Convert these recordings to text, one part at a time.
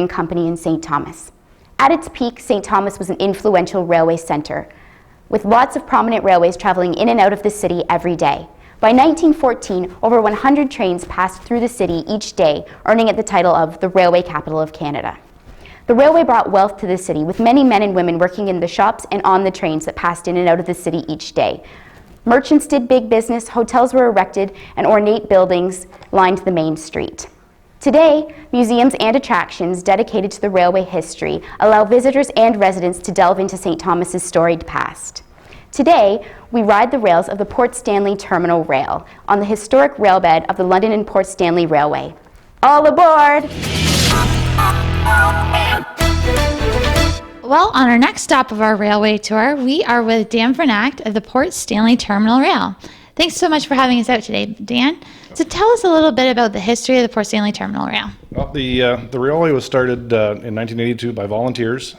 Manufacturing Company in St. Thomas. At its peak, St. Thomas was an influential railway centre, with lots of prominent railways travelling in and out of the city every day. By 1914, over 100 trains passed through the city each day, earning it the title of the Railway Capital of Canada. The railway brought wealth to the city, with many men and women working in the shops and on the trains that passed in and out of the city each day. Merchants did big business, hotels were erected, and ornate buildings lined the main street. Today, museums and attractions dedicated to the railway history allow visitors and residents to delve into St. Thomas's storied past. Today, we ride the rails of the Port Stanley Terminal Rail on the historic railbed of the London and Port Stanley Railway. All aboard! Well, on our next stop of our railway tour, we are with Dan Vernacht of the Port Stanley Terminal Rail. Thanks so much for having us out today, Dan. So tell us a little bit about the history of the Port Stanley Terminal Rail. Well, the railway was started in 1982 by volunteers.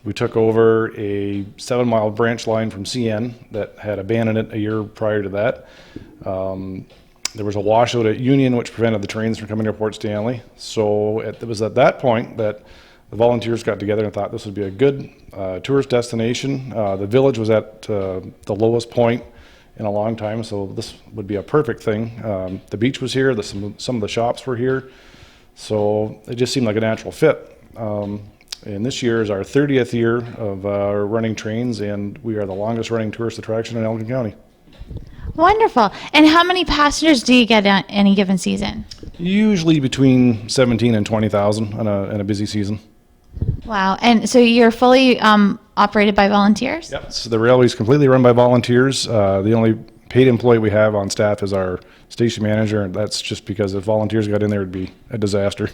We took over a 7-mile branch line from CN that had abandoned it a year prior to that. There was a washout at Union which prevented the trains from coming to Port Stanley. So it was at that point that the volunteers got together and thought this would be a good tourist destination. The village was at the lowest point in a long time, so this would be a perfect thing. The beach was here, some of the shops were here, so it just seemed like a natural fit. And this year is our 30th year of running trains, and we are the longest running tourist attraction in Elgin County. Wonderful. And how many passengers do you get on any given season? Usually between 17 and 20,000 in a busy season. Wow. And so you're fully operated by volunteers? Yep. So the railway is completely run by volunteers. The only paid employee we have on staff is our station manager, and that's just because if volunteers got in there, it'd be a disaster.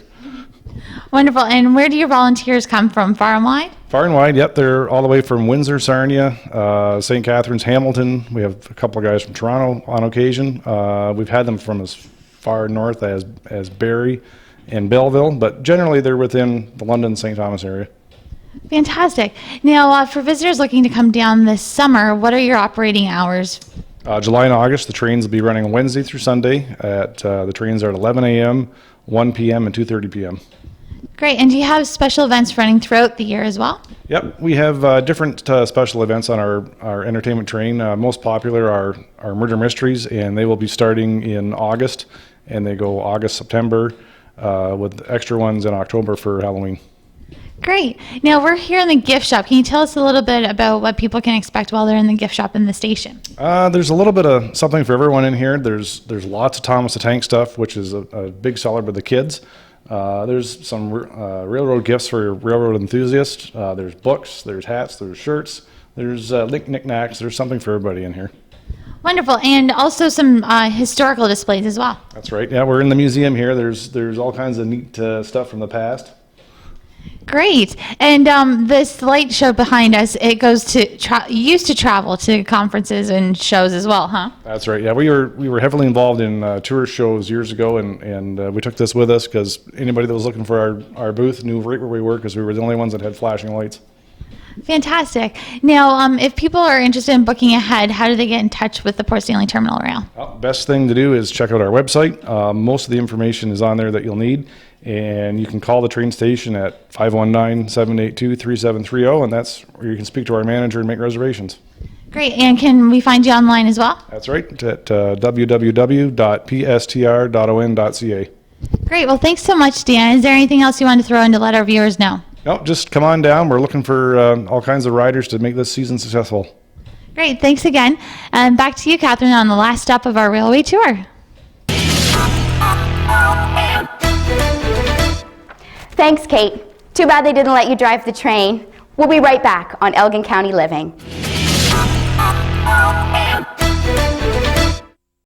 Wonderful. And where do your volunteers come from? Far and wide? Far and wide, yep. They're all the way from Windsor, Sarnia, St. Catharines, Hamilton. We have a couple of guys from Toronto on occasion. We've had them from as far north as Barrie and Belleville, but generally they're within the London, St. Thomas area. Fantastic. Now, for visitors looking to come down this summer, what are your operating hours? July and August, the trains will be running Wednesday through Sunday. The trains are at 11 a.m., 1 p.m., and 2:30 p.m. Great. And do you have special events running throughout the year as well? Yep. We have different special events on our entertainment train. Most popular are our Murder Mysteries, and they will be starting in August, and they go August, September, with extra ones in October for Halloween. Great. Now, we're here in the gift shop. Can you tell us a little bit about what people can expect while they're in the gift shop in the station? There's a little bit of something for everyone in here. There's lots of Thomas the Tank stuff, which is a big seller with the kids. There's some railroad gifts for railroad enthusiasts. There's books, there's hats, there's shirts, there's knickknacks. There's something for everybody in here. Wonderful. And also some historical displays as well. That's right. Yeah, we're in the museum here. There's all kinds of neat stuff from the past. Great. And this light show behind us, it goes to used to travel to conferences and shows as well, huh? That's right. Yeah, we were heavily involved in tourist shows years ago, and we took this with us because anybody that was looking for our booth knew right where we were because we were the only ones that had flashing lights. Fantastic. Now, if people are interested in booking ahead, how do they get in touch with the Port Stanley Terminal Rail? Well, best thing to do is check out our website. Most of the information is on there that you'll need, and you can call the train station at 519-782-3730, and that's where you can speak to our manager and make reservations. Great. And can we find you online as well? That's right, at www.pstr.on.ca. Great. Well, thanks so much, Dan. Is there anything else you want to throw in to let our viewers know? No, just come on down. We're looking for all kinds of riders to make this season successful. Great. Thanks again. And back to you, Catherine, on the last stop of our railway tour. Thanks, Kate. Too bad they didn't let you drive the train. We'll be right back on Elgin County Living.